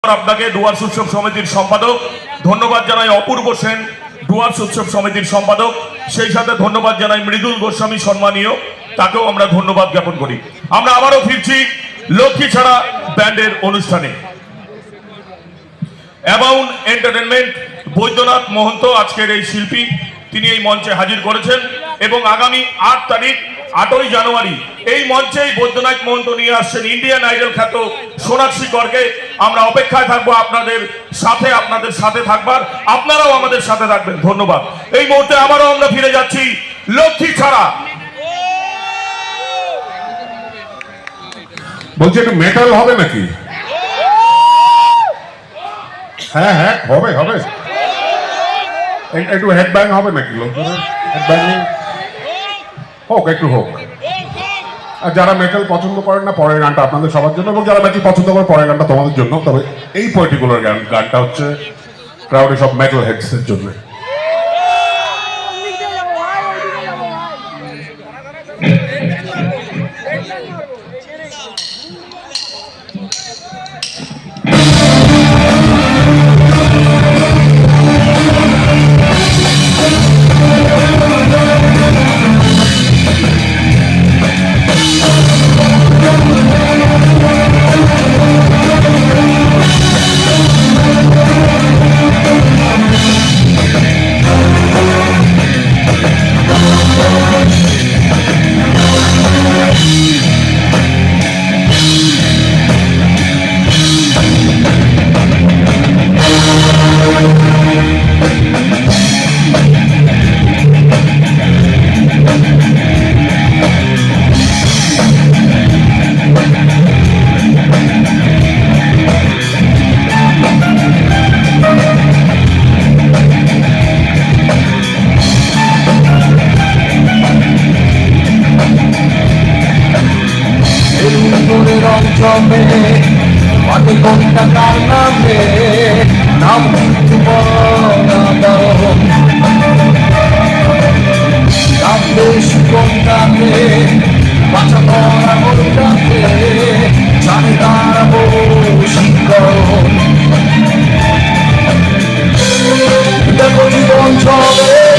আপনাকে ডুয়ার্স উৎসব সমিতির সম্পাদক ধন্যবাদ জানাই, অপূর্ব সেন ডুয়ার্স উৎসব সমিতির সম্পাদক, সেই সাথে ধন্যবাদ জানাই মৃদুল গোস্বামী সম্মানীয়, তাকেও আমরা ধন্যবাদ জ্ঞাপন করি। আমরা আবারও ফিরছি লক্ষ্মী ছাড়া ব্যান্ডের অনুষ্ঠানে। অ্যাবাউন্ড এন্টারটেনমেন্ট বৈদ্যনাথ মহন্ত আজকের এই শিল্পী, তিনি এই মঞ্চে হাজির করেছেন এবং আগামী 8 তারিখ 8ই জানুয়ারি এই মঞ্চেই বৈদ্যনাথ মহন্ত নিয়ে আসছেন ইন্ডিয়ান আইডল খ্যাত সোনাক্ষী করকে। আমরা অপেক্ষায় থাকবো আপনাদের সাথে থাকবার, আপনারাও আমাদের সাথে থাকবেন। ধন্যবাদ। এই মুহূর্তে আবারও আমরা ফিরে যাচ্ছি লক্ষ্মী ছাড়া। বলছি একটু মেটাল হবে নাকি? হ্যাঁ হ্যাঁ হবে হবে, একটু হেডব্যাং হবে নাকি? লোকজনের হেডব্যাং হোক, একটু হোক। আর যারা মেটাল পছন্দ করেন না, পরের গানটা আপনাদের সবার জন্য, এবং যারা মেটাল পছন্দ করে পরের গানটা তোমাদের জন্য। তবে এই পার্টিকুলার গানটা হচ্ছে ক্রাউডে সব মেটাল হেডসের জন্য। পাটি কোনটা কার নামে নাম নাম দেশ কোনটাতে বাঁচা মরা কোনটা